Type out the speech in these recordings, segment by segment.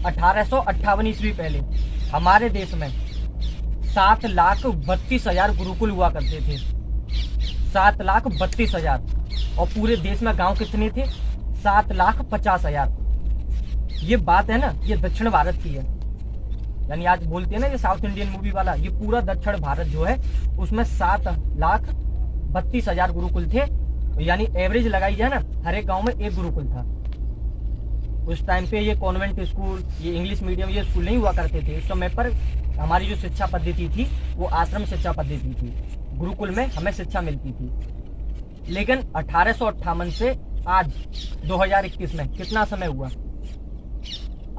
1858 ईस्वी पहले हमारे देश में 7,32,000 गुरुकुल हुआ करते थे। 7,32,000। और पूरे देश में गांव कितने थे? 7,50,000। ये बात है ना, ये दक्षिण भारत की है। यानी आज बोलते हैं ना ये साउथ इंडियन मूवी वाला, ये पूरा दक्षिण भारत जो है उसमें 7,32,000 गुरुकुल थे। यानी एवरेज लगाई जाए ना, हर एक गांव में एक गुरुकुल था। उस टाइम पे ये कॉन्वेंट स्कूल, ये इंग्लिश मीडियम, ये स्कूल नहीं हुआ करते थे। उस समय पर हमारी जो शिक्षा पद्धति थी वो आश्रम शिक्षा पद्धति थी। गुरुकुल में हमें शिक्षा मिलती थी। लेकिन 1858 से आज 2021 में कितना समय हुआ?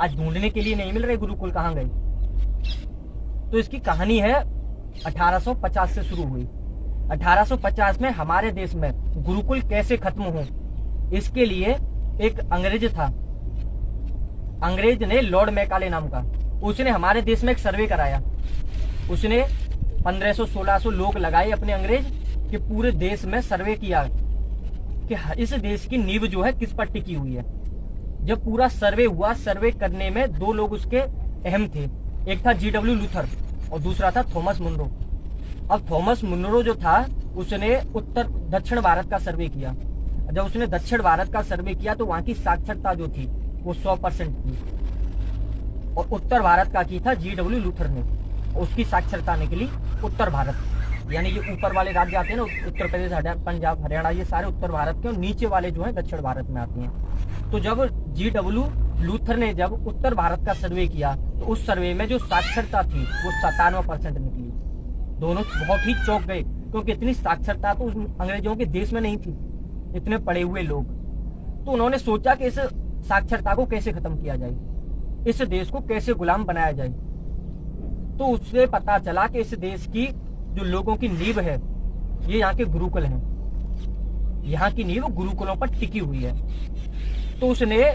आज ढूंढने के लिए नहीं मिल रहे गुरुकुल कहाँ गए। तो इसकी कहानी है 1850 से शुरू हुई। 1850 में हमारे देश में गुरुकुल कैसे खत्म हो, इसके लिए एक अंग्रेज था। अंग्रेज ने लॉर्ड मैकाले नाम का, उसने हमारे देश में एक सर्वे कराया। उसने 1500-1600 लोग लगाए अपने अंग्रेज कि पूरे देश में सर्वे किया कि इस देश की नींव जो है किस पर टिकी हुई है। जब पूरा सर्वे हुआ, सर्वे करने में दो लोग उसके अहम थे। एक था G.W. लूथर और दूसरा था थॉमस मुनरो। अब थॉमस मुनरो जो था उसने उत्तर दक्षिण भारत का सर्वे किया। जब उसने दक्षिण भारत का सर्वे किया तो वहां की साक्षरता जो थी वो 100% थी। और उत्तर भारत का की था G.W. लूथर ने, उसकी साक्षरता निकली उत्तर भारत। यानी ये ऊपर वाले राज्य आते हैं ना, उत्तर प्रदेश, पंजाब, हरियाणा, ये सारे उत्तर भारत के, और नीचे वाले जो है दक्षिण भारत में आते हैं। तो जब G.W. लूथर ने जब उत्तर भारत का सर्वे किया तो उस सर्वे में जो साक्षरता थी वो 97% निकली। दोनों बहुत ही चौंक गए, क्योंकि इतनी साक्षरता तो उस अंग्रेजों के देश में नहीं थी, इतने पढ़े हुए लोग। तो उन्होंने सोचा कि इस साक्षरता को कैसे खत्म किया जाए, इस देश को कैसे गुलाम बनाया जाए। तो उससे पता चला कि इस देश की जो लोगों की नींव है ये यहाँ के गुरुकुल हैं। यहाँ की नींव गुरुकुलों पर टिकी हुई है। तो उसने,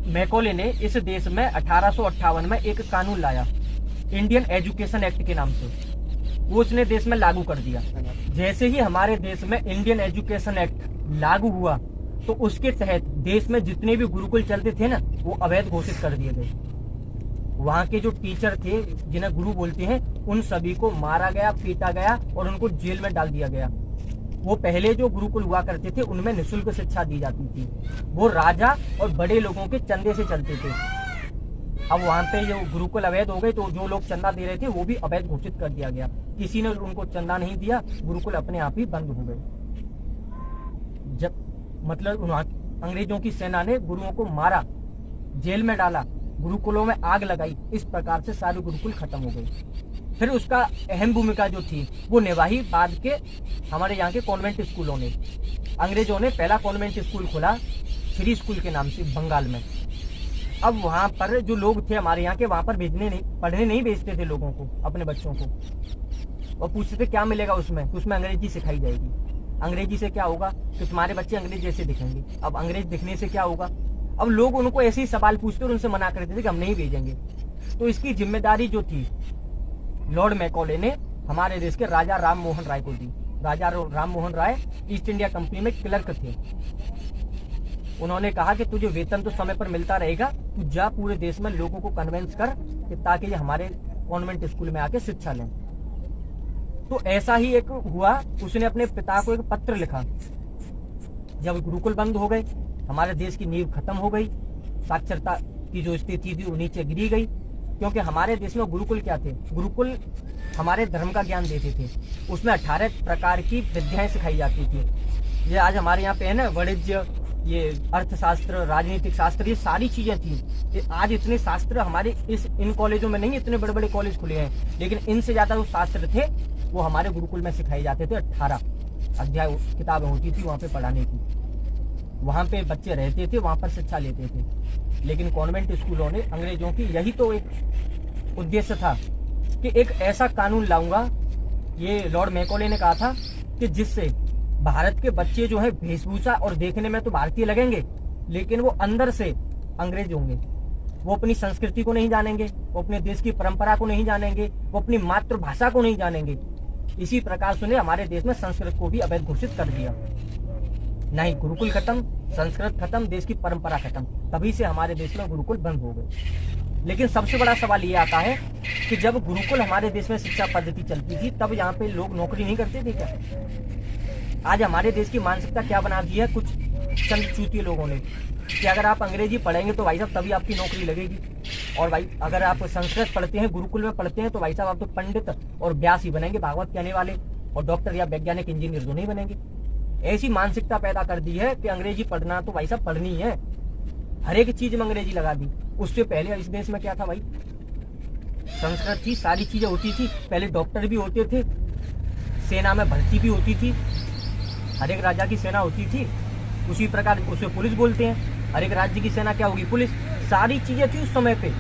मैकॉले ने इस देश में 1858 में एक कानून लाया, इंडियन एजुकेशन एक्ट के नाम से। वो उसने देश में लागू कर दिया। जैसे ही हमारे देश में इंडियन एजुकेशन एक्ट लागू हुआ तो उसके तहत देश में जितने भी गुरुकुल चलते थे ना वो अवैध घोषित कर दिए गए। वहाँ के जो टीचर थे जिन्हें गुरु बोलते हैं उन सभी को मारा गया, पीटा गया और उनको जेल में डाल दिया गया। वो पहले जो गुरुकुल हुआ करते थे उनमें निःशुल्क शिक्षा दी जाती थी। वो राजा और बड़े लोगों के चंदे से चलते थे। अब वहाँ पे जो गुरुकुल अवैध हो गए तो जो लोग चंदा दे रहे थे वो भी अवैध घोषित कर दिया गया। किसी ने उनको चंदा नहीं दिया, गुरुकुल अपने आप ही बंद हो गए। जब मतलब अंग्रेजों की सेना ने गुरुओं को मारा, जेल में डाला, गुरुकुलों में आग लगाई, इस प्रकार से सारे गुरुकुल खत्म हो गए। फिर उसका अहम भूमिका जो थी वो निभाई बाद के हमारे यहाँ के कॉन्वेंट स्कूलों ने। अंग्रेजों ने पहला कॉन्वेंट स्कूल खोला फ्री स्कूल के नाम से बंगाल में। अब वहाँ पर जो लोग थे हमारे यहाँ के, वहाँ पर पढ़ने नहीं भेजते थे लोगों को, अपने बच्चों को। और पूछते थे क्या मिलेगा उसमें, उसमें अंग्रेजी सिखाई जाएगी। अंग्रेजी से क्या होगा कि तुम्हारे बच्चे अंग्रेज जैसे दिखेंगे। अब अंग्रेज दिखने से क्या होगा? अब लोग उनको ऐसे ही सवाल पूछते और उनसे मना करते थे कि हम नहीं भेजेंगे। तो इसकी जिम्मेदारी जो थी लॉर्ड मैकॉले ने हमारे देश के राजा राम मोहन राय को दी। राजा Ram Mohan Roy east India company में क्लर्क थे। उन्होंने कहा कि तुझे वेतन तो समय पर मिलता रहेगा, तू जा पूरे देश में लोगों को कन्विंस कर कि ताकि ये हमारे कॉन्वेंट स्कूल में आके शिक्षा लें। तो ऐसा ही एक हुआ, उसने अपने पिता को एक पत्र लिखा। जब गुरुकुल बंद हो गए, हमारे देश की नींव खत्म हो गई, साक्षरता की जो स्थिति थी वो नीचे गिरी गई। क्योंकि हमारे देश में गुरुकुल क्या थे? गुरुकुल हमारे धर्म का ज्ञान देते थे। उसमें 18 प्रकार की विद्याएं सिखाई जाती थी। ये आज हमारे यहाँ पे है ना, वाणिज्य, ये अर्थशास्त्र, राजनीतिक शास्त्र, ये सारी चीजें थी। आज इतने शास्त्र हमारे इन कॉलेजों में नहीं, इतने बड़े बड़े कॉलेज खुले हैं, लेकिन इनसे ज्यादा जो शास्त्र थे वो हमारे गुरुकुल में सिखाए जाते थे। 18 अध्याय किताबें होती थी वहाँ पे पढ़ाने की। वहाँ पे बच्चे रहते थे, वहाँ पर शिक्षा लेते थे। लेकिन कॉन्वेंट स्कूलों ने, अंग्रेजों की यही तो एक उद्देश्य था कि एक ऐसा कानून लाऊंगा, ये लॉर्ड मैकॉले ने कहा था, कि जिससे भारत के बच्चे जो है वेशभूषा और देखने में तो भारतीय लगेंगे, लेकिन वो अंदर से अंग्रेज होंगे। वो अपनी संस्कृति को नहीं जानेंगे, वो अपने देश की परंपरा को नहीं जानेंगे, वो अपनी मातृभाषा को नहीं जानेंगे। इसी प्रकार से हमारे देश में संस्कृत को भी अवैध घोषित कर दिया। नहीं गुरुकुल खत्म, संस्कृत खत्म, देश की परंपरा खत्म, तभी से हमारे देश में गुरुकुल बंद हो गए। लेकिन सबसे बड़ा सवाल ये आता है कि जब गुरुकुल हमारे देश में शिक्षा पद्धति चलती थी तब यहाँ पे लोग नौकरी नहीं करते थे क्या? आज हमारे देश की मानसिकता क्या बना दी है कुछ चंद चूतिए लोगों ने कि अगर आप अंग्रेजी पढ़ेंगे तो भाई साहब तभी आपकी नौकरी लगेगी, और भाई अगर आप संस्कृत पढ़ते हैं, गुरुकुल में पढ़ते हैं, तो भाई साहब आप तो पंडित और व्यास ही बनेंगे, भागवत कहने वाले, और डॉक्टर या वैज्ञानिक इंजीनियर तो नहीं बनेंगे। ऐसी मानसिकता पैदा कर दी है कि अंग्रेजी पढ़ना तो भाई साहब पढ़नी है, हर एक चीज में अंग्रेजी लगा दी। उससे पहले इस देश में क्या था भाई, संस्कृत थी, सारी चीजें होती थी, पहले डॉक्टर भी होते थे, सेना में भर्ती भी होती थी, हर एक राजा की सेना होती थी, उसी प्रकार उसे पुलिस बोलते हैं, हर एक राज्य की सेना क्या होगी, पुलिस, सारी चीजें थी उस समय पे।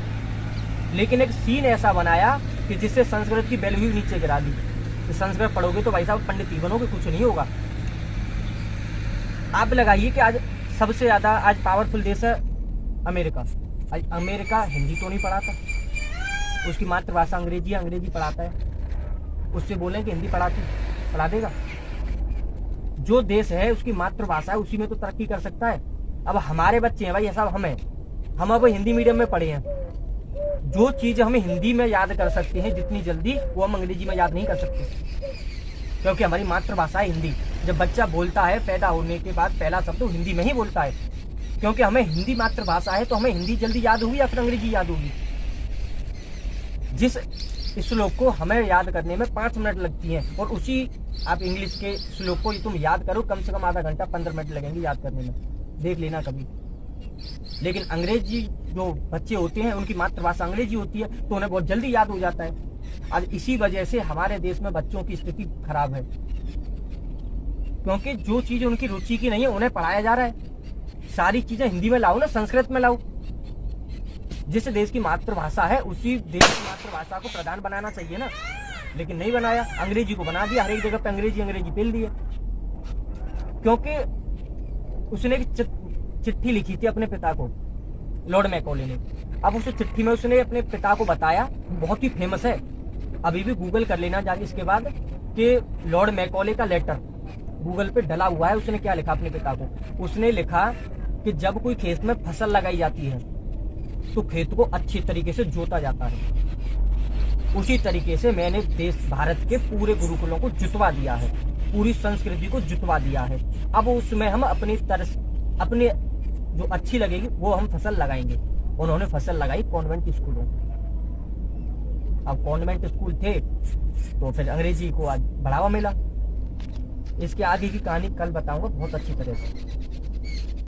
लेकिन एक सीन ऐसा बनाया कि जिससे संस्कृत की वैल्यू नीचे गिरा दी कि संस्कृत पढ़ोगे तो भाई साहब पंडित ही बनोगे, कुछ नहीं होगा। आप लगाइए कि आज सबसे ज्यादा आज पावरफुल देश है अमेरिका। आज अमेरिका हिंदी तो नहीं पढ़ाता, उसकी मातृभाषा अंग्रेजी है, अंग्रेजी पढ़ाता है, उससे बोलें कि हिंदी पढ़ा देगा? जो देश है उसकी मातृभाषा है उसी में तो तरक्की कर सकता है। अब हमारे बच्चे हैं भाई, ऐसा हम अब हिंदी मीडियम में पढ़े हैं, जो चीज हम हिंदी में याद कर सकते हैं जितनी जल्दी, वो हम अंग्रेजी में याद नहीं कर सकते, क्योंकि हमारी मातृभाषा है हिंदी। जब बच्चा बोलता है पैदा होने के बाद पहला शब्द तो हिंदी में ही बोलता है, क्योंकि हमें हिंदी मातृभाषा है, तो हमें हिंदी जल्दी याद होगी या फिर अंग्रेजी याद होगी। जिस श्लोक को हमें याद करने में 5 मिनट लगती हैं, और उसी आप इंग्लिश के श्लोक को तुम याद करो कम से कम आधा घंटा 15 मिनट लगेंगे याद करने में, देख लेना कभी। लेकिन अंग्रेजी जो बच्चे होते हैं उनकी मातृभाषा अंग्रेजी होती है, तो उन्हें बहुत जल्दी याद हो जाता है। आज इसी वजह से हमारे देश में बच्चों की स्थिति खराब है, क्योंकि जो चीज उनकी रुचि की नहीं है उन्हें पढ़ाया जा रहा है। सारी चीजें हिंदी में लाओ ना, संस्कृत में लाओ। जिस देश की मातृभाषा है उसी देश की मातृभाषा को प्रधान बनाना चाहिए ना, लेकिन नहीं बनाया, अंग्रेजी को बना दिया, हर एक जगह पे अंग्रेजी पेल दिए। क्योंकि उसने एक चिट्ठी लिखी थी अपने पिता को, लॉर्ड मैकॉले ने। अब उस चिट्ठी में उसने अपने पिता को बताया, बहुत ही फेमस है, अभी भी गूगल कर लेना जाके इसके बाद, कि लॉर्ड मैकॉले का लेटर गूगल पे डला हुआ है। उसने क्या लिखा अपने पिता को, उसने लिखा कि जब कोई खेत में फसल लगाई जाती है तो खेत को अच्छी तरीके से जोता जाता है, उसी तरीके से मैंने देश भारत के पूरे गुरुकुलों को जुतवा दिया है, पूरी संस्कृति को जुतवा दिया है। अब उसमें हम अपनी अपने जो अच्छी लगेगी वो हम फसल लगाएंगे। उन्होंने फसल लगाई कॉन्वेंट स्कूलों। अब कॉन्वेंट स्कूल थे तो फिर अंग्रेजी को आज बढ़ावा मिला। इसके आगे की कहानी कल बताऊंगा बहुत अच्छी तरह से।